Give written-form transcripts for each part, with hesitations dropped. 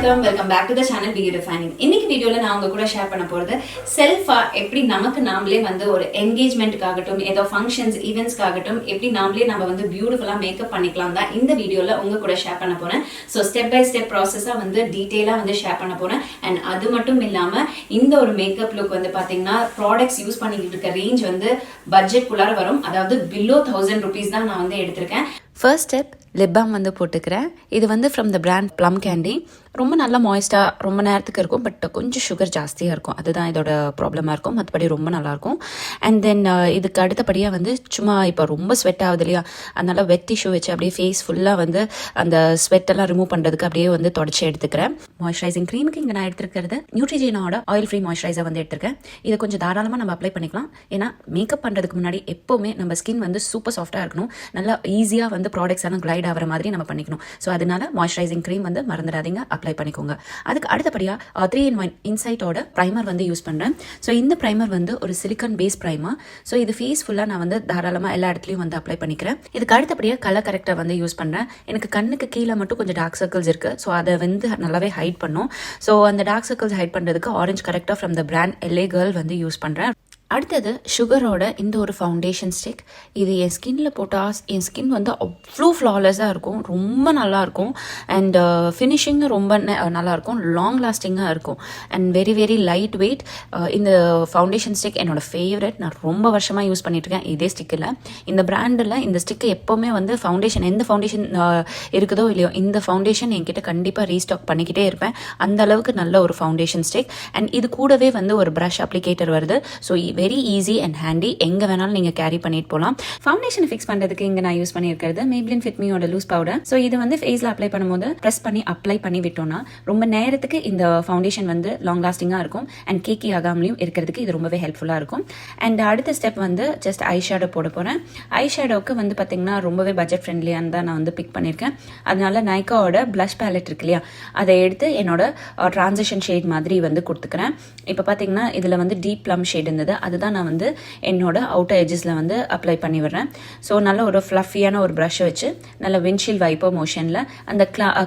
welcome back to the channel Beauty Defining. இன்னைக்கு வீடியோல நான் உங்க கூட ஷேர் பண்ண போறது செல்ஃபா எப்படி நமக்கு நாமளே வந்து ஒரு என்கேஜ்மென்ட்காகட்டும் ஏதோ ஃபங்க்ஷன்ஸ் ஈவென்ட்ஸ்காகட்டும் எப்படி நாமளே நம்ம வந்து பியூட்டிஃபுல்லா மேக்கப் பண்ணிக்கலாம் தான் இந்த வீடியோல உங்க கூட ஷேர் பண்ண போறேன். ஸோ ஸ்டெப் பை ஸ்டெப் ப்ராசஸா வந்து டீடைலா வந்து ஷேர் பண்ண போறேன். அண்ட் அது மட்டும் இல்லாம இந்த ஒரு மேக்கப் லுக் வந்து பாத்தீங்கன்னா ப்ராடக்ட்ஸ் யூஸ் பண்ணிக்கிட்டு இருக்க ரேஞ்ச் வந்து பட்ஜெட் குள்ளார வரும். அதாவது பிலோ 1000 rupees தான் நான் வந்து எடுத்திருக்கேன். ஃபர்ஸ்ட் ஸ்டெப் லிப் பாம் வந்து போட்டுக்கிறேன். இது வந்து from the brand Plum candy. ரொம்ப நல்ல மாய்ஸ்டாக ரொம்ப நேரத்துக்கு இருக்கும். பட் கொஞ்சம் சுகர் ஜாஸ்தியாக இருக்கும். அதுதான் இதோட ப்ராப்ளமாக இருக்கும். மற்றபடி ரொம்ப நல்லாயிருக்கும். அண்ட் தென் இதுக்கு அடுத்தபடியாக வந்து சும்மா இப்போ ரொம்ப ஸ்வெட் ஆகுது இல்லையா, அதனால வெட் டிஷ்யூ வச்சு அப்படியே ஃபேஸ் ஃபுல்லாக வந்து அந்த ஸ்வெட்டெல்லாம் ரிமூவ் பண்ணுறதுக்கு அப்படியே வந்து தொடச்சி எடுத்துக்கிறேன். மாய்ஸ்சரைசிங் க்ரீமுக்கு இங்கே நான் எடுத்துருக்கிறது நியூட்ரிஜீனாவோட ஆயில் ஃப்ரீ மாய்ஸ்சரைசர் வந்து எடுத்திருக்கேன். இதை கொஞ்சம் தாராளமாக நம்ம அப்ளை பண்ணிக்கலாம். ஏன்னா மேக்கப் பண்ணுறதுக்கு முன்னாடி எப்போவுமே நம்ம ஸ்கின் வந்து சூப்பர் சாஃப்டாக இருக்கணும். நல்லா ஈஸியாக வந்து ப்ராடக்ட்ஸ் எல்லாம் கிளைட் ஆகிற மாதிரி நம்ம பண்ணிக்கணும். ஸோ அதனால மாய்ஸ்சரைசிங் க்ரீம் வந்து மறந்துடாதீங்க, அப்ளை பண்ணிக்கோங்க. அதுக்கு அடுத்தபடியாக 3-in-1 இன்சைட்டோட ப்ரைமர் வந்து யூஸ் பண்ணுறேன். ஸோ இந்த ப்ரைமர் வந்து ஒரு சிலிக்கான் பேஸ் ப்ரைமர். ஸோ இது ஃபேஸ் ஃபுல்லாக நான் வந்து தாராளமாக எல்லா இடத்துலையும் வந்து அப்ளை பண்ணிக்கிறேன். இதுக்கு அடுத்தபடியாக கலர் கரெக்டர் வந்து யூஸ் பண்ணுறேன். எனக்கு கண்ணுக்கு கீழே மட்டும் கொஞ்சம் டார்க் சர்க்கிள்ஸ் இருக்குது. ஸோ அதை வந்து நல்லாவே ஹைட் பண்ணும். ஸோ அந்த டார்க் சர்க்கிள்ஸ் ஹைட் பண்ணுறதுக்கு orange character from the brand L.A.GIRL வந்து யூஸ் பண்ணுறேன். அடுத்தது சுகரோட இந்த ஒரு ஃபவுண்டேஷன் ஸ்டிக். இது என் ஸ்கின்ல போட்டால் என் ஸ்கின் வந்து அவ்வளோ ஃப்ளாலெஸ்ஸாக இருக்கும். ரொம்ப நல்லாயிருக்கும். அண்ட் ஃபினிஷிங்கும் ரொம்ப நல்லாயிருக்கும். லாங் லாஸ்டிங்காக இருக்கும். And very very light weight. இந்த ஃபவுண்டேஷன் ஸ்டிக் என்னோட ஃபேவரட். நான் ரொம்ப வருஷமாக யூஸ் பண்ணிட்டுருக்கேன் இதே ஸ்டிக்கில். இந்த பிராண்டில் இந்த ஸ்டிக்கு எப்போவுமே வந்து ஃபவுண்டேஷன் எந்த ஃபவுண்டேஷன் இருக்குதோ இல்லையோ இந்த ஃபவுண்டேஷன் என்கிட்ட கண்டிப்பாக ரீஸ்டாக் பண்ணிக்கிட்டே இருப்பேன். அந்த அளவுக்கு நல்ல ஒரு ஃபவுண்டேஷன் ஸ்டிக். அண்ட் இது கூடவே வந்து ஒரு ப்ரஷ் அப்ளிகேட்டர் வருது. So very easy and handy. எங்கே வேணாலும் நீங்கள் கேரி பண்ணிட்டு போகலாம். ஃபவுண்டேஷனை ஃபிக்ஸ் பண்ணுறதுக்கு இங்கே நான் யூஸ் பண்ணியிருக்கிறது Maybelline Fit Meயோட லூஸ் பவுடர். ஸோ இது வந்து ஃபேஸில் அப்ளை பண்ணும்போது ப்ரெஸ் பண்ணி அப்ளை பண்ணி விட்டோம்னா ரொம்ப நேரத்துக்கு இந்த ஃபவுண்டேஷன் வந்து லாங் லாஸ்டிங்காக இருக்கும். அண்ட் கேக்கி ஆகாமலையும் இருக்கிறதுக்கு இது ரொம்பவே ஹெல்ப்ஃபுல்லாக இருக்கும். அண்ட் அடுத்த ஸ்டெப் வந்து ஜஸ்ட் ஐ ஷேடோ போட போகிறேன். ஐ ஷேடோவுக்கு வந்து பார்த்தீங்கன்னா ரொம்பவே பட்ஜெட் ஃப்ரெண்ட்லியானு தான் நான் வந்து பிக் பண்ணியிருக்கேன். அதனால நைக்காவோட ப்ளஷ் பேலட் இருக்கு இல்லையா, அதை எடுத்து என்னோட ட்ரான்சிஷன் ஷேட் மாதிரி வந்து கொடுத்துக்கிறேன். இப்போ பார்த்தீங்கன்னா இதில் வந்து டீப் ப்ளம் ஷேட் இருந்தது. அதுதான் நான் வந்து என்னோட அவுட்டர் எட்ஜஸில் வந்து அப்ளை பண்ணி விடுறேன். ஸோ நல்ல ஒரு ஃப்ளஃபியான ஒரு ப்ரஷ் வச்சு நல்ல விண்ட்ஷீல்ட் வைப்பர் மோஷனில் அந்த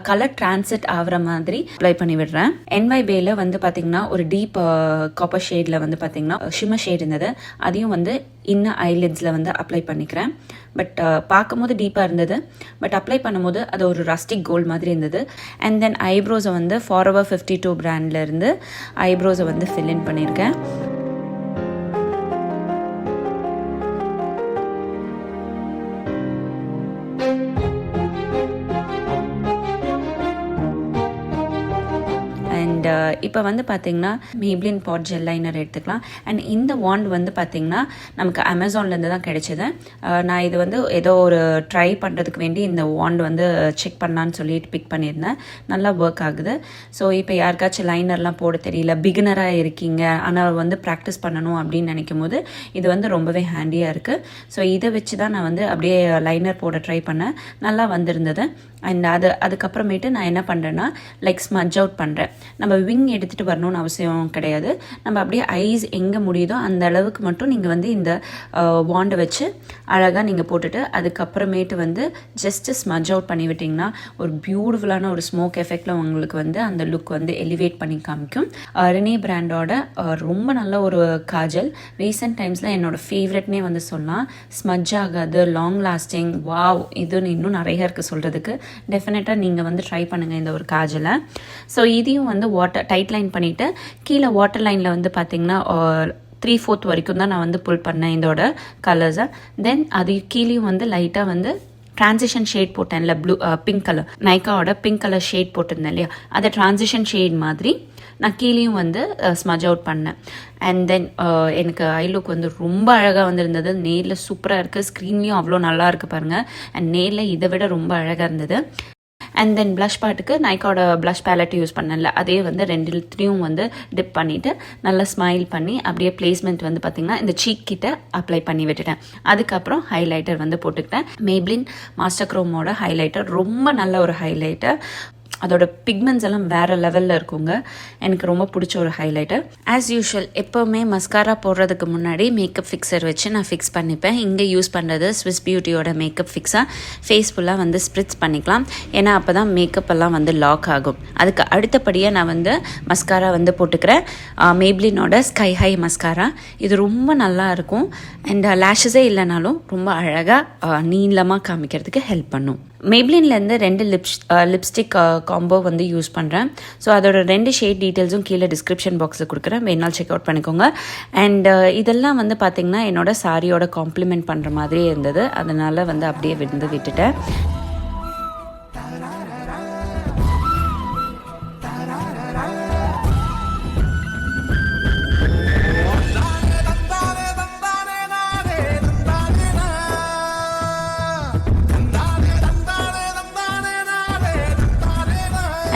கலர் டிரான்சிட் ஆகிற மாதிரி அப்ளை பண்ணி விடுறேன். NYBேல வந்து பார்த்தீங்கன்னா ஒரு டீப் காப்பர் ஷேடில் வந்து பார்த்தீங்கன்னா ஷிம்மர் ஷேட் இருந்தது. அதையும் வந்து இன்னும் ஐலிட்ஸில் வந்து அப்ளை பண்ணிக்கிறேன். பட் பார்க்கும்போது டீப்பாக இருந்தது. பட் அப்ளை பண்ணும்போது அது ஒரு ரஸ்டிக் கோல்ட் மாதிரி இருந்தது. அண்ட் தென் ஐப்ரோஸை வந்து Forever 52 பிராண்ட்லேருந்து ஐப்ரோஸை வந்து ஃபில் இன் பண்ணியிருக்கேன். இப்போ வந்து பார்த்தீங்கன்னா Maybelline பாட் ஜெல் லைனர் எடுத்துக்கலாம். அண்ட் இந்த வாண்ட் வந்து பார்த்தீங்கன்னா நமக்கு அமேசான்லேருந்து தான் கிடைச்சது. நான் இது வந்து ஏதோ ஒரு ட்ரை பண்ணுறதுக்கு வேண்டி இந்த வாண்ட் வந்து செக் பண்ணலான்னு சொல்லிட்டு பிக் பண்ணியிருந்தேன். நல்லா ஒர்க் ஆகுது. ஸோ இப்போ யாருக்காச்சும் லைனர்லாம் போட தெரியல, பிகினராக இருக்கீங்க ஆனால் வந்து ப்ராக்டிஸ் பண்ணணும் அப்படின்னு நினைக்கும் போது இது வந்து ரொம்பவே ஹேண்டியாக இருக்குது. ஸோ இதை வச்சு தான் நான் வந்து அப்படியே லைனர் போட ட்ரை பண்ணேன். நல்லா வந்திருந்தது. அண்ட் அதுக்கப்புறமேட்டு நான் என்ன பண்ணுறேன்னா லைக் ஸ்மட்ஜ் அவுட் பண்ணுறேன். நம்ம விங் எடுத்துகிட்டு வரணும்னு அவசியம் கிடையாது. நம்ம அப்படியே ஐஸ் எங்கே முடியுதோ அந்த அளவுக்கு மட்டும் நீங்கள் வந்து இந்த வாண்டை வச்சு அழகாக நீங்கள் போட்டுட்டு அதுக்கப்புறமேட்டு வந்து ஜஸ்ட்டு ஸ்மட்ஜ் அவுட் பண்ணி விட்டிங்கன்னா ஒரு பியூட்டிஃபுல்லான ஒரு ஸ்மோக் எஃபெக்டில் உங்களுக்கு வந்து அந்த லுக் வந்து எலிவேட் பண்ணி காமிக்கும். RENEE பிராண்டோட ரொம்ப நல்ல ஒரு காஜல். ரீசெண்ட் டைம்ஸில் என்னோட ஃபேவரெட்னே வந்து சொல்லலாம். ஸ்மட்ஜ் ஆகாது, லாங் லாஸ்டிங், வாவ், இதுன்னு இன்னும் நிறைய இருக்குது சொல்கிறதுக்கு. டெஃபினட்டாக நீங்கள் வந்து ட்ரை பண்ணுங்கள் இந்த ஒரு காஜலை. ஸோ இதையும் வந்து டைட் லைன் பண்ணிவிட்டு கீழே வாட்டர் லைனில் வந்து பார்த்தீங்கன்னா 3/4 வரைக்கும் தான் நான் வந்து புல் பண்ணேன் இதோட கலர்ஸை. தென் அது கீழேயும் வந்து லைட்டாக வந்து ட்ரான்சிஷன் ஷேட் போட்டேன்ல, ப்ளூ பிங்க் கலர், நைக்காவோட பிங்க் கலர் ஷேட் போட்டிருந்தேன் இல்லையா, அதை ட்ரான்சிஷன் ஷேட் மாதிரி நான் கீழேயும் வந்து ஸ்மட்ஜ் அவுட் பண்ணேன். அண்ட் தென் எனக்கு ஐ லுக் வந்து ரொம்ப அழகாக வந்துருந்தது. நேரில் சூப்பராக இருக்குது, ஸ்க்ரீன்லேயும் அவ்வளோ நல்லா இருக்குது பாருங்கள். அண்ட் நேரில் இதை விட ரொம்ப அழகாக இருந்தது. அண்ட் தென் ப்ளஷ் பாட்டுக்கு நைக்காவோட ப்ளஷ் பேலட் யூஸ் பண்ணல, அதே வந்து 2லையும் வந்து டிப் பண்ணிவிட்டு நல்லா ஸ்மைல் பண்ணி அப்படியே பிளேஸ்மெண்ட் வந்து பார்த்திங்கன்னா இந்த சீக் கிட்ட அப்ளை பண்ணி விட்டுட்டேன். அதுக்கப்புறம் ஹைலைட்டர் வந்து போட்டுக்கிட்டேன். Maybelline மாஸ்டர் க்ரோமோட ஹைலைட்டர் ரொம்ப நல்ல ஒரு ஹைலைட்டர். அதோட பிக்மெண்ட்ஸ் எல்லாம் வேறு லெவலில் இருக்குங்க. எனக்கு ரொம்ப பிடிச்ச ஒரு ஹைலைட்டர். ஆஸ் யூஷுவல் எப்போவுமே மஸ்காரா போடுறதுக்கு முன்னாடி மேக்கப் ஃபிக்ஸர் வச்சு நான் ஃபிக்ஸ் பண்ணிப்பேன். இங்கே யூஸ் பண்ணுறது ஸ்விஸ் பியூட்டியோட மேக்கப் ஃபிக்ஸாக ஃபேஸ் ஃபுல்லாக வந்து ஸ்ப்ரிட்ஸ் பண்ணிக்கலாம். ஏன்னா அப்போ தான் மேக்கப் எல்லாம் வந்து லாக் ஆகும். அதுக்கு அடுத்தபடியாக நான் வந்து மஸ்காரா வந்து போட்டுக்கிறேன். மேப்ளினோட ஸ்கை ஹை மஸ்காரா. இது ரொம்ப நல்லா இருக்கும். அண்ட் லேஷஸே இல்லைனாலும் ரொம்ப அழகாக நீளமாக காமிக்கிறதுக்கு ஹெல்ப் பண்ணும். மேப்ளின்லேருந்து 2 லிப்ஸ்டிக் காம்போ வந்து யூஸ் பண்ணுறேன். ஸோ அதோட 2 ஷேட் டீட்டெயில்ஸும் கீழே டிஸ்கிரிப்ஷன் பாக்ஸில் கொடுக்குறேன், வேணாலும் செக் அவுட் பண்ணிக்கோங்க. அண்ட் இதெல்லாம் வந்து பார்த்திங்கன்னா என்னோட சாரியோட காம்ப்ளிமெண்ட் பண்ணுற மாதிரியே இருந்தது. அதனால் வந்து அப்படியே விட்டுட்டேன்.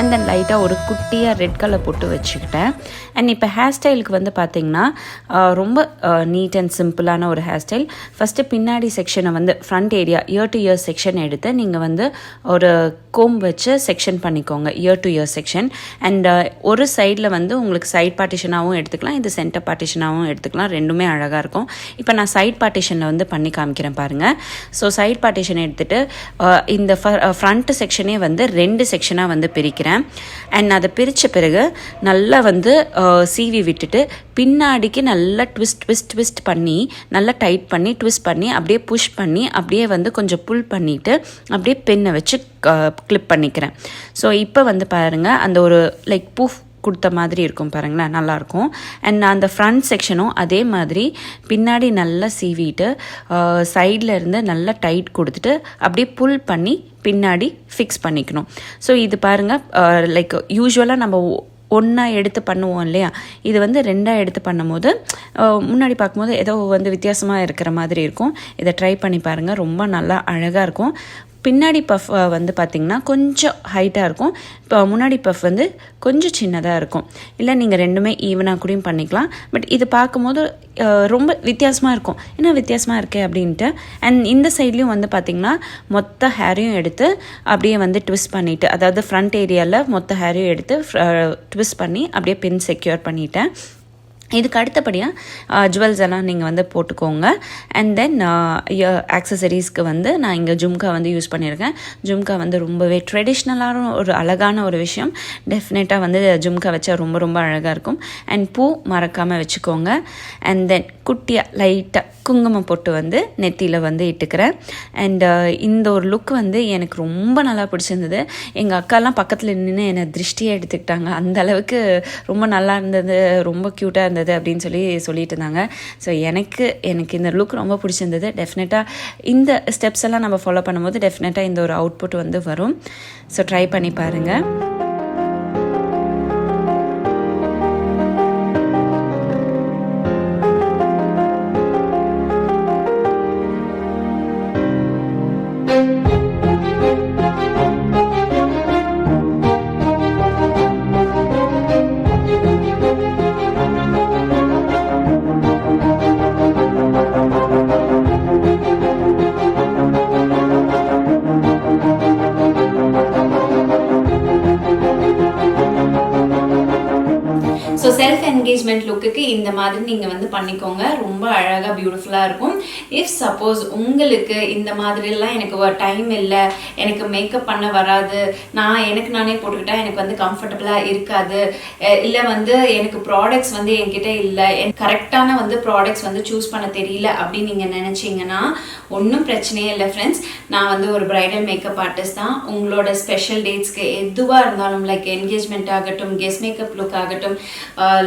அண்ட் தென் லைட்டாக ஒரு குட்டியாக ரெட் கலர் போட்டு வச்சுக்கிட்டேன். அண்ட் இப்போ ஹேர் ஸ்டைலுக்கு வந்து பார்த்திங்கன்னா ரொம்ப நீட் அண்ட் சிம்பிளான ஒரு ஹேர் ஸ்டைல். ஃபஸ்ட்டு பின்னாடி செக்ஷனை வந்து front area year to year section எடுத்து நீங்கள் வந்து ஒரு கோம் வச்சு செக்ஷன் பண்ணிக்கோங்க, year to year section. And ஒரு சைடில் வந்து உங்களுக்கு சைட் பார்ட்டிஷனாகவும் எடுத்துக்கலாம், இது சென்டர் பார்ட்டிஷனாகவும் எடுத்துக்கலாம், ரெண்டுமே அழகாக இருக்கும். இப்போ நான் சைட் பார்ட்டிஷனில் வந்து பண்ணி காமிக்கிறேன் பாருங்கள். ஸோ சைட் பார்ட்டிஷன் எடுத்துகிட்டு இந்த ஃப்ரண்ட் செக்ஷனே வந்து 2 செக்ஷனாக வந்து பிரிக்கிறேன். அண்ட் அதை பிரித்த பிறகு நல்லா வந்து சீவி விட்டுட்டு பின்னாடிக்கு நல்லா ட்விஸ்ட் பண்ணி நல்லா டைட் பண்ணி ட்விஸ்ட் பண்ணி அப்படியே புஷ் பண்ணி அப்படியே வந்து கொஞ்சம் புல் பண்ணிவிட்டு அப்படியே பென்னை வச்சு கிளிப் பண்ணிக்கிறேன். ஸோ இப்போ வந்து பாருங்கள் அந்த ஒரு லைக் பூஃப் கொடுத்த மாதிரி இருக்கும் பாருங்களேன், நல்லாயிருக்கும். அண்ட் அந்த ஃப்ரண்ட் செக்ஷனும் அதே மாதிரி பின்னாடி நல்லா சீவிட்டு சைடில் இருந்து நல்லா டைட் கொடுத்துட்டு அப்படியே புல் பண்ணி பின்னாடி ஃபிக்ஸ் பண்ணிக்கணும். ஸோ இது பாருங்கள் லைக் யூஸ்வலாக நம்ம ஒன்றா எடுத்து பண்ணுவோம் இல்லையா, இது வந்து 2ஆக எடுத்து பண்ணும்போது முன்னாடி பார்க்கும்போது ஏதோ வந்து வித்தியாசமாக இருக்கிற மாதிரி இருக்கும். இதை ட்ரை பண்ணி பாருங்கள், ரொம்ப நல்லா அழகாக இருக்கும். பின்னாடி பஃப் வந்து பார்த்திங்கன்னா கொஞ்சம் ஹைட்டாக இருக்கும், இப்போ முன்னாடி பஃப் வந்து கொஞ்சம் சின்னதாக இருக்கும். இல்லை நீங்கள் ரெண்டுமே ஈவனாக கூடயும் பண்ணிக்கலாம். பட் இது பார்க்கும்போது ரொம்ப வித்தியாசமாக இருக்கும், என்ன வித்தியாசமாக இருக்கே அப்படின்ட்டு. அண்ட் இந்த சைட்லேயும் வந்து பார்த்திங்கன்னா மொத்த ஹேரையும் எடுத்து அப்படியே வந்து ட்விஸ்ட் பண்ணிவிட்டு, அதாவது ஃப்ரண்ட் ஏரியாவில் மொத்த ஹேரையும் எடுத்து ட்விஸ்ட் பண்ணி அப்படியே பின் செக்யூர் பண்ணிவிட்டேன். இதுக்கு அடுத்தபடியாக ஜுவல்ஸ் எல்லாம் நீங்கள் வந்து போட்டுக்கோங்க. அண்ட் தென் ஆக்சசரிஸ்க்கு வந்து நான் இங்கே ஜும்கா வந்து யூஸ் பண்ணியிருக்கேன். ஜும்கா வந்து ரொம்பவே ட்ரெடிஷ்னலான ஒரு அழகான ஒரு விஷயம். டெஃபினட்டாக வந்து ஜும்கா வச்சா ரொம்ப ரொம்ப அழகாக இருக்கும். அண்ட் பூ மறக்காமல் வச்சுக்கோங்க. அண்ட் தென் குட்டியாக லைட்டாக குங்குமம் போட்டு வந்து நெத்தியில் வந்து இட்டுக்கிறேன். அண்ட் இந்த ஒரு லுக் வந்து எனக்கு ரொம்ப நல்லா பிடிச்சிருந்தது. எங்கள் அக்காலாம் பக்கத்தில் நின்று என்னை திருஷ்டியாக எடுத்துக்கிட்டாங்க, அந்த அளவுக்கு ரொம்ப நல்லா இருந்தது, ரொம்ப க்யூட்டாக இருந்தது அப்படின்னு சொல்லிட்டு இருந்தாங்க. ஸோ எனக்கு இந்த லுக் ரொம்ப பிடிச்சிருந்தது. டெஃபினட்டாக இந்த ஸ்டெப்ஸ் எல்லாம் நம்ம ஃபாலோ பண்ணும்போது டெஃபினட்டாக இந்த ஒரு அவுட்புட் வந்து வரும். ஸோ ட்ரை பண்ணி பாருங்கள். ஸோ செல்ஃப் என்கேஜ்மெண்ட் லுக்குக்கு இந்த மாதிரி நீங்கள் வந்து பண்ணிக்கோங்க, ரொம்ப அழகாக பியூட்டிஃபுல்லாக இருக்கும். இஃப் சப்போஸ் உங்களுக்கு இந்த மாதிரிலாம் எனக்கு டைம் இல்லை, எனக்கு மேக்கப் பண்ண வராது, எனக்கு நானே போட்டுக்கிட்டா எனக்கு வந்து கம்ஃபர்டபுளாக இருக்காது, இல்லை வந்து எனக்கு ப்ராடக்ட்ஸ் வந்து என்கிட்ட இல்லை, கரெக்டான வந்து ப்ராடக்ட்ஸ் வந்து சூஸ் பண்ண தெரியல அப்படின்னு நீங்கள் நினச்சிங்கன்னா ஒன்றும் பிரச்சனையே இல்லை ஃப்ரெண்ட்ஸ். நான் வந்து ஒரு பிரைடல் மேக்கப் ஆர்டிஸ்ட் தான். உங்களோட ஸ்பெஷல் டேட்ஸ்க்கு எதுவாக இருந்தாலும் லைக் என்கேஜ்மெண்ட் ஆகட்டும், கெஸ்ட் மேக்கப் லுக் ஆகட்டும்,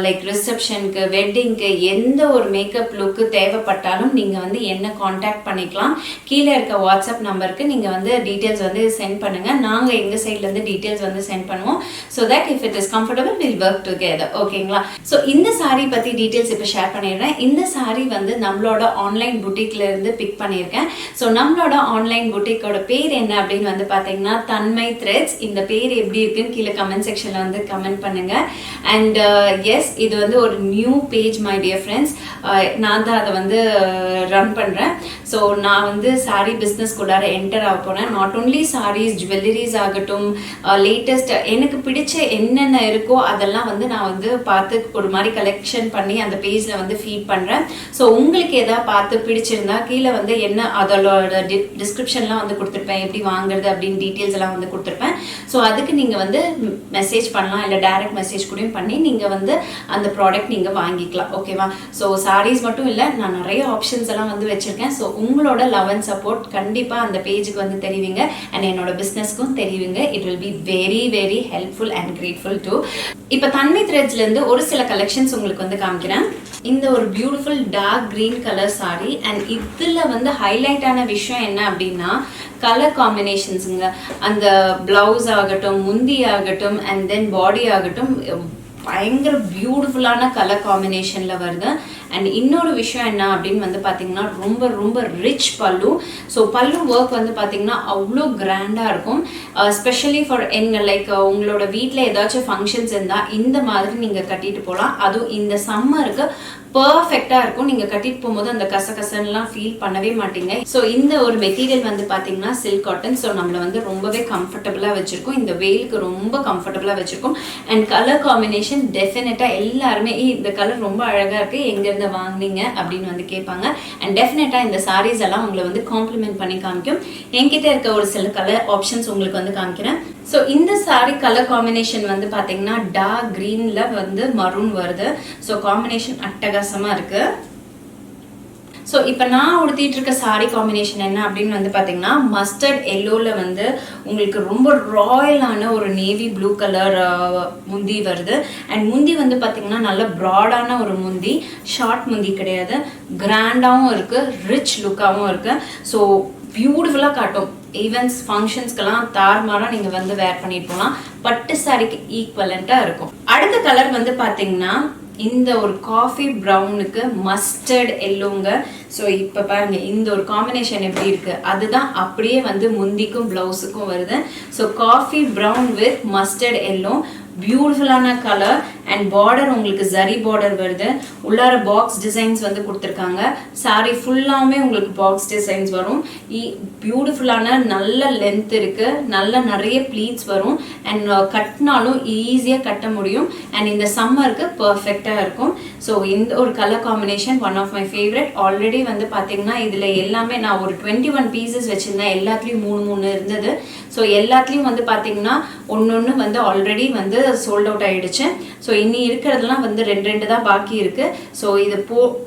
லைக் ரிசப்ஷனுக்கு, வெட்டிங்க்கு, எந்த ஒரு மேக்கப் லுக்கு தேவைப்பட்டாலும் நீங்கள் வந்து என்ன காண்டாக்ட் பண்ணிக்கலாம். கீழே இருக்க வாட்ஸ்அப் நம்பருக்கு நீங்கள் வந்து டீட்டெயில்ஸ் வந்து சென்ட் பண்ணுங்கள். நாங்கள் எங்கள் சைட்லேருந்து டீட்டெயில்ஸ் வந்து சென்ட் பண்ணுவோம். So that if it is comfortable will work together. ஓகேங்களா? ஸோ இந்த சாரீ பற்றி டீட்டெயில்ஸ் இப்போ ஷேர் பண்ணிடுறேன். இந்த சாரீ வந்து நம்மளோட ஆன்லைன் புட்டிக்ல இருந்து பிக் பண்ணியிருக்கேன். பண்ணியிருக்கேன். ஸோ நம்மளோட ஆன்லைன் புட்டிக்கோட பேர் என்ன அப்படின்னு வந்து பார்த்தீங்கன்னா தன்மை த்ரெட்ஸ். இந்த பேர் எப்படி இருக்குன்னு கீழே கமெண்ட் செக்ஷனில் வந்து கமெண்ட் பண்ணுங்க. அண்ட் எஸ், இது வந்து ஒரு new page my dear friends. நான் தான் அதை வந்து ரன் பண்ணுறேன். ஸோ நான் வந்து சாரீ பிஸ்னஸ் கூடார என்டர் ஆக போனேன். நாட் ஓன்லி சாரீஸ், ஜுவல்லரிஸ் ஆகட்டும், லேட்டஸ்ட் எனக்கு பிடிச்ச என்னென்ன இருக்கோ அதெல்லாம் வந்து நான் வந்து பார்த்து ஒரு மாதிரி கலெக்ஷன் பண்ணி அந்த பேஜில் வந்து ஃபீட் பண்ணுறேன். ஸோ உங்களுக்கு எதாவது பார்த்து பிடிச்சிருந்தா கீழே வந்து என்ன அதோட டிஸ்கிரிப்ஷன்லாம் வந்து கொடுத்துருப்பேன், எப்படி வாங்குறது அப்படின்னு டீட்டெயில்ஸ் எல்லாம் வந்து கொடுத்துருப்பேன். ஸோ அதுக்கு நீங்கள் வந்து மெசேஜ் பண்ணலாம், இல்லை டைரக்ட் மெசேஜ் கூடயும் பண்ணி நீங்கள் வந்து அந்த ப்ராடக்ட் நீங்கள் வாங்கிக்கலாம். ஓகேவா? ஸோ சாரீஸ் மட்டும் இல்லை, நான் நிறைய ஆப்ஷன்ஸ் எல்லாம் வந்து வச்சுருக்கேன். ஸோ உங்களோட லவ் அண்ட் சப்போர்ட் கண்டிப்பாக அந்த பேஜுக்கு வந்து தெரிவிங்க அண்ட் என்னோட பிஸ்னஸ்க்கும் தெரிவிங்க. It will be very very helpful and grateful too. இப்போ தன்மை த்ரெட்ஸ்லேருந்து ஒரு சில கலெக்ஷன்ஸ் உங்களுக்கு வந்து காமிக்கிறேன். இந்த ஒரு beautiful dark green colour saree. And இதில் வந்து ஹைலைட்டான விஷயம் என்ன அப்படின்னா கலர் காம்பினேஷன்ஸுங்க. அந்த பிளவுஸ் ஆகட்டும், முந்தி ஆகட்டும், அண்ட் தென் பாடி ஆகட்டும், பயங்கர பியூட்டிஃபுல்லான கலர் காம்பினேஷனில் வருது. அண்ட் இன்னொரு விஷயம் என்ன அப்படின்னு வந்து பார்த்தீங்கன்னா ரொம்ப ரொம்ப ரிச் பல்லு. ஸோ பல்லு ஒர்க் வந்து பார்த்தீங்கன்னா அவ்வளோ கிராண்டாக இருக்கும். ஸ்பெஷலி ஃபார் எங்கள் லைக் உங்களோட வீட்டில் ஏதாச்சும் ஃபங்க்ஷன்ஸ் இருந்தால் இந்த மாதிரி நீங்கள் கட்டிட்டு போகலாம். அதுவும் இந்த சம்மருக்கு பர்ஃபெக்டாக இருக்கும். நீங்கள் கட்டிட்டு போகும்போது அந்த கசகசன்லாம் ஃபீல் பண்ணவே மாட்டீங்க. ஸோ இந்த ஒரு மெட்டீரியல் வந்து பார்த்தீங்கன்னா சில்க் காட்டன். ஸோ நம்மளை வந்து ரொம்பவே கம்ஃபர்டபுளாக வச்சுருக்கோம். இந்த வெயிலுக்கு ரொம்ப கம்ஃபர்டபுளாக வச்சுருக்கோம். அண்ட் கலர் காம்பினேஷன் டெஃபினட்டாக எல்லாருமே இந்த கலர் ரொம்ப அழகாக இருக்குது, எங்கேருந்து வாங்கினீங்க அப்படின்னு வந்து கேட்பாங்க. அண்ட் டெஃபினட்டாக இந்த சாரீஸ் எல்லாம் உங்களை வந்து காம்ப்ளிமெண்ட் பண்ணி காமிக்கும். என்கிட்ட இருக்க ஒரு சில கலர் ஆப்ஷன்ஸ் உங்களுக்கு வந்து காமிக்கிறேன். ஸோ இந்த சாரீ கலர் காம்பினேஷன் வந்து பார்த்தீங்கன்னா டார்க் க்ரீனில் வந்து மரூன் வருது. ஸோ காம்பினேஷன் அட்டகாசமாக இருக்குது. ஸோ இப்போ நான் உடுத்திட்டு இருக்க சாரீ காம்பினேஷன் என்ன அப்படின்னு வந்து பார்த்தீங்கன்னா மஸ்டர்ட் எல்லோவில் வந்து உங்களுக்கு ரொம்ப ராயலான ஒரு நேவி ப்ளூ கலர் முந்தி வருது. அண்ட் முந்தி வந்து பார்த்தீங்கன்னா நல்ல ப்ராடான ஒரு முந்தி, ஷார்ட் முந்தி கிடையாது, கிராண்டாகவும் இருக்குது, ரிச் லுக்காகவும் இருக்குது. ஸோ பியூட்டிஃபுல்லாக காட்டும். ஈவெண்ட்ஸ் ஃபங்க்ஷன்ஸ்க்கெல்லாம் தார்மாராக நீங்கள் வந்து வேர் பண்ணிட்டு போகலாம். பட்டு சாரிக்கு ஈக்குவலண்ட்டாக இருக்கும். அடுத்த கலர் வந்து பார்த்தீங்கன்னா இந்த ஒரு காஃபி ப்ரௌனுக்கு மஸ்டர்ட் எல்லோங்க. ஸோ இப்போ பாருங்க இந்த ஒரு காம்பினேஷன் எப்படி இருக்கு, அதுதான் அப்படியே வந்து முந்திக்கும் பிளவுஸுக்கும் வருது. So coffee brown with mustard yellow, பியூட்டிஃபுல்லான கலர். அண்ட் பார்டர் உங்களுக்கு ஜரி பார்டர் வருது. உள்ளார பாக்ஸ் டிசைன்ஸ் வந்து கொடுத்துருக்காங்க. சாரி ஃபுல்லாமே உங்களுக்கு பாக்ஸ் டிசைன்ஸ் வரும். பியூட்டிஃபுல்லான நல்ல லென்த் இருக்கு, நல்ல நிறைய ப்ளீட்ஸ் வரும். அண்ட் கட்டினாலும் ஈஸியாக கட்ட முடியும். அண்ட் இந்த சம்மருக்கு பர்ஃபெக்டாக இருக்கும். ஸோ இந்த ஒரு colour combination one of my favourite. Already வந்து பார்த்தீங்கன்னா இதில் எல்லாமே நான் ஒரு 21 பீசஸ் வச்சுருந்தேன். எல்லாத்துலேயும் 3 இருந்தது. ஸோ எல்லாத்துலேயும் வந்து பார்த்தீங்கன்னா ஒன்று வந்து ஆல்ரெடி வந்து சோல்ட் அவுட் ஆகிடுச்சு. ஸோ இனி இருக்கிறதுலாம் வந்து 2 தான் பாக்கி இருக்குது. ஸோ இது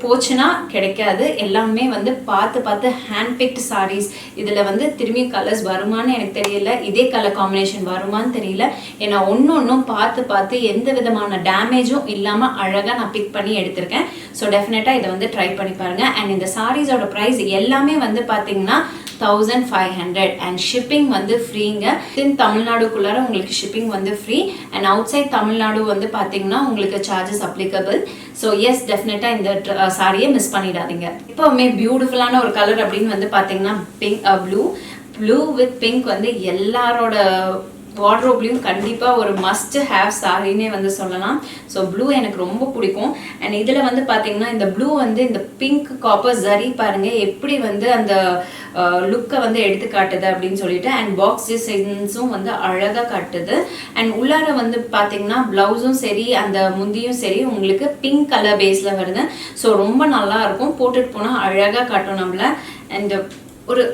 போச்சுன்னா கிடைக்காது. எல்லாமே வந்து பார்த்து ஹேண்ட் பிக்ட் சாரீஸ். இதில் வந்து திரும்பி கலர்ஸ் வருமானு எனக்கு தெரியல, இதே கலர் காம்பினேஷன் வருமானு தெரியல. ஏன்னா ஒன்றும் பார்த்து எந்த விதமான டேமேஜும் இல்லாமல் அழகாக நான் பிக் பண்ணி எடுத்திருக்கேன். ஸோ டெஃபினட்டாக இதை வந்து ட்ரை பண்ணி பாருங்கள். அண்ட் இந்த சாரீஸோட ப்ரைஸ் எல்லாமே வந்து பார்த்தீங்கன்னா 1500 அண்ட் ஷிப்பிங் வந்து ஃப்ரீங்க. இன் தமிழ்நாடுக்குள்ளார உங்களுக்கு ஷிப்பிங் வந்து free. And outside Tamil Nadu வந்து பார்த்தீங்கன்னா உங்களுக்கு சார்ஜஸ் அப்ளிகபிள். ஸோ எஸ், டெஃபினட்டாக இந்த சாரியை மிஸ் பண்ணிடாதீங்க. இப்போவுமே பியூட்டிஃபுல்லான ஒரு கலர் அப்படின்னு வந்து பார்த்தீங்கன்னா பிங்க், ப்ளூ வித் பிங்க் வந்து எல்லாரோட வார்ட்ரோப்லையும் கண்டிப்பாக ஒரு மஸ்ட் ஹேவ் சாரின்னே வந்து சொல்லலாம். ஸோ ப்ளூ எனக்கு ரொம்ப பிடிக்கும். அண்ட் இதில் வந்து பார்த்தீங்கன்னா இந்த ப்ளூ வந்து இந்த பிங்க் காப்பர் ஜரி பாருங்கள் எப்படி வந்து அந்த லுக்கை வந்து எடுத்து காட்டுது அப்படின்னு சொல்லிட்டு. அண்ட் பாக்ஸ் டிசைன்ஸும் வந்து அழகாக காட்டுது. அண்ட் உள்ளார வந்து பார்த்தீங்கன்னா ப்ளவுஸும் சரி அந்த முந்தியும் சரி உங்களுக்கு பிங்க் கலர் பேஸில் வருது. ஸோ ரொம்ப நல்லா இருக்கும், போட்டுட்டு போனால் அழகாக காட்டும் நம்மளை. அண்ட் ஒரு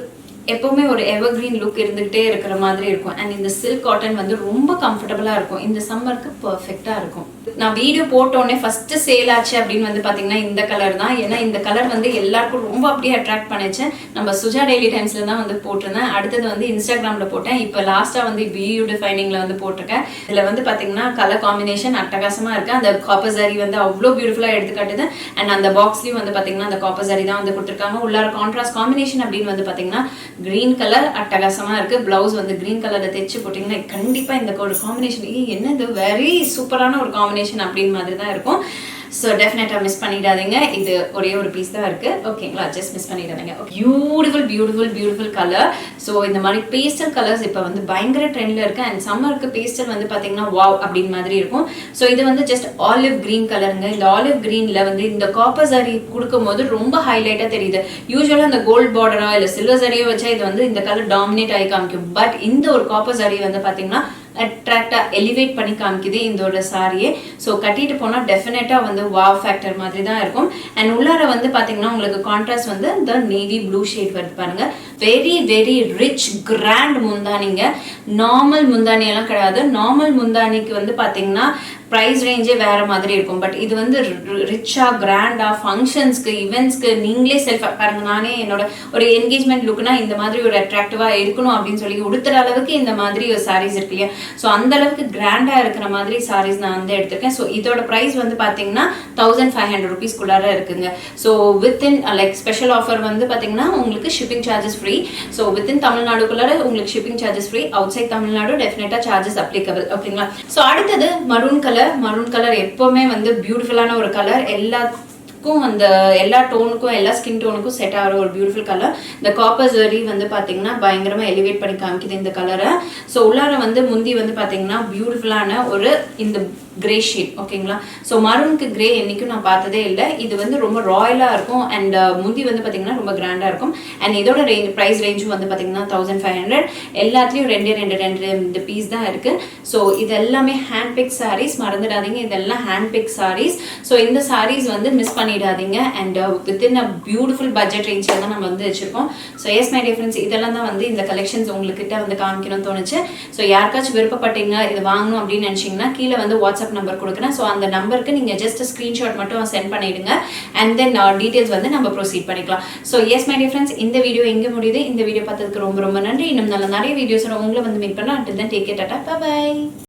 எப்பவுமே ஒரு எவர்கிரீன் லுக் இருந்துகிட்டே இருக்கிற மாதிரி இருக்கும். அண்ட் இந்த சில்க் காட்டன் வந்து ரொம்ப கம்ஃபர்டபுளா இருக்கும். இந்த சம்மருக்கு பர்ஃபெக்டா இருக்கும். நான் வீடியோ போட்டோடனே ஃபர்ஸ்ட் சேல் ஆச்சு அப்படின்னு வந்து பாத்தீங்கன்னா இந்த கலர் தான். ஏன்னா இந்த கலர் வந்து எல்லாருக்கும் ரொம்ப அப்படியே அட்ராக்ட் பண்ணிச்சு. நம்ம சுஜா டெய்லி டைம்ஸ்ல தான் வந்து போட்டிருந்தேன். அடுத்தது வந்து இன்ஸ்டாகிராம்ல போட்டேன். இப்போ லாஸ்டா வந்து பியூட்டிஃபைனிங்ல வந்து போட்டிருக்கேன். இதுல வந்து பாத்தீங்கன்னா கலர் காம்பினேஷன் அட்டகாசமா இருக்கு. அந்த காப்பர் சாரி வந்து அவ்வளோ பியூட்டிஃபுல்லா எடுத்து காட்டுது. அண்ட் அந்த பாக்ஸ்லயும் வந்து பாத்தீங்கன்னா அந்த காப்பர் சாரி தான் வந்து கொடுத்துருக்காங்க. உள்ளார கான்ட்ராஸ்ட் காம்பினேஷன் அப்படின்னு வந்து பாத்தீங்கன்னா கிரீன் கலர் அட்டகாசமா இருக்கு. பிளவுஸ் வந்து கிரீன் கலர்ல தைச்சு போட்டீங்கன்னா கண்டிப்பா இந்த ஒரு காம்பினேஷன் என்ன இது வெரி சூப்பரான ஒரு காம்பினேஷன் அப்படின்னு மாதிரி தான் இருக்கும். ஸோ டெஃபினட்டாக மிஸ் பண்ணிடாதீங்க. இது ஒரே ஒரு பீஸ் தான் இருக்கு. ஓகேங்களா, ஜஸ்ட் மிஸ் பண்ணிடாதீங்க. Beautiful beautiful beautiful colour. So இந்த மாதிரி பேஸ்டல் கலர்ஸ் இப்போ வந்து பயங்கர ட்ரெண்ட்ல இருக்கு. அண்ட் சம்மருக்கு பேஸ்டல் வந்து பார்த்தீங்கன்னா வாவ் அப்படின்னு மாதிரி இருக்கும். ஸோ இது வந்து ஜஸ்ட் ஆலிவ் கிரீன் கலருங்க. இந்த ஆலிவ் கிரீன்ல வந்து இந்த காப்பர் சரி கொடுக்கும் போது ரொம்ப ஹைலைட்டா தெரியுது. யூஸ்வலா இந்த கோல்ட் பார்டரா இல்ல சில்வர் சரியை வச்சா இது வந்து இந்த கலர் டாமினேட் ஆகி காமிக்கும். பட் இந்த ஒரு காப்பர் சரி வந்து பாத்தீங்கன்னா அட்ராக்டா எலிவேட் பண்ணி காமிக்குது இதோட சாரியே. ஸோ கட்டிட்டு போனா டெஃபினட்டா வந்து வாவ் ஃபேக்டர் மாதிரி தான் இருக்கும். அண்ட் உள்ளார வந்து பாத்தீங்கன்னா உங்களுக்கு கான்ட்ராஸ்ட் வந்து இந்த நேவி ப்ளூ ஷேட் வருது பாருங்க. வெரி வெரி ரிச் கிராண்ட் முந்தானிங்க. நார்மல் முந்தானி எல்லாம் கிடையாது. நார்மல் முந்தானிக்கு வந்து பாத்தீங்கன்னா ப்ரைஸ் ரேஞ்சே வேற மாதிரி இருக்கும். பட் இது வந்து ரிச்சா கிராண்டா ஃபங்க்ஷன்ஸ்க்கு ஈவெண்ட்ஸ்க்கு நீங்களே செல்ஃபா பாருங்க. நானே என்னோட ஒரு என்கேஜ்மெண்ட் லுக்னா இந்த மாதிரி ஒரு அட்ராக்டிவா இருக்கணும் அப்படின்னு சொல்லி உடுத்துற அளவுக்கு இந்த மாதிரி ஒரு சாரீஸ் இருக்கு இல்லையா. ஸோ அந்த அளவுக்கு கிராண்டா இருக்கிற மாதிரி சாரீஸ் நான் வந்து எடுத்திருக்கேன். ஸோ இதோட ப்ரைஸ் வந்து பாத்தீங்கன்னா 1500 rupees இருக்குங்க. So within like special offer வந்து பாத்தீங்கன்னா உங்களுக்கு shipping charges free. So within தமிழ்நாடுக்குள்ளார உங்களுக்கு shipping charges free. Out side Tamil Nadu டெஃபினட்டா சார்ஜஸ் அப்ளிகபிள். ஓகேங்களா. ஸோ அடுத்தது மரூன் கலர். மரூன் கலர் எப்பவுமே வந்து பியூட்டிஃபுல்லான ஒரு கலர். அந்த எல்லா டோனுக்கும் எல்லா ஸ்கின் டோனுக்கும் செட் ஆகிற ஒரு பியூட்டிஃபுல் கலர். இந்த காப்பர் ஜரி வந்து பாத்தீங்கன்னா பயங்கரமா எலிவேட் பண்ணி காமிக்குது இந்த கலரை. ஸோ உள்ளார வந்து முந்தி வந்து பாத்தீங்கன்னா பியூட்டிஃபுல்லான ஒரு இந்த கிரே ஷேட். ஓகேங்களா. ஸோ மரூனுக்கு கிரே என்னைக்கும் நான் பார்த்ததே இல்லை. இது வந்து ரொம்ப ராயலா இருக்கும். அண்ட் முந்தி வந்து பாத்தீங்கன்னா ரொம்ப கிராண்டா இருக்கும். அண்ட் இதோட ப்ரைஸ் ரேஞ்சும் வந்து பாத்தீங்கன்னா 1500. எல்லாத்துலயும் ரெண்டு பீஸ் தான் இருக்கு. ஸோ இது எல்லாமே ஹேண்ட் பிக் சாரீஸ். மறந்துடாதீங்க, இதெல்லாம் ஹேண்ட் பிக் சாரீஸ். ஸோ இந்த சாரீஸ் வந்து மிஸ் பண்ணிடாதீங்க. And within a beautiful budget ரேஞ்சில் தான் நம்ம வந்து வச்சிருக்கோம். ஸோ எஸ் மை டிஃபரன்ஸ் இதெல்லாம் தான் வந்து இந்த கலெக்ஷன்ஸ் உங்ககிட்ட வந்து காமிக்கணும்னு தோணுச்சு. ஸோ யாருக்காச்சும் விருப்பப்பட்டீங்க இது வாங்கணும் அப்படின்னு நினைச்சீங்கன்னா கீழே வந்து வாட்ஸ்அப் நம்பர் கொடுக்குறேன். ஸோ அந்த நம்பருக்கு நீங்க ஜஸ்ட் ஸ்கிரீன்ஷாட் மட்டும் சென்ட் பண்ணிடுங்க. அண்ட் தென் டீடைல்ஸ் வந்து நம்ம ப்ரொசீட் பண்ணிக்கலாம். So S my dear friends, இந்த வீடியோ எங்க முடியுது. இந்த வீடியோ பார்த்ததுக்கு ரொம்ப ரொம்ப நன்றி. இன்னும் நல்ல நிறைய வீடியோஸ் உங்களை வந்து மீட் பண்ணலாம். until then take care, tata, bye bye.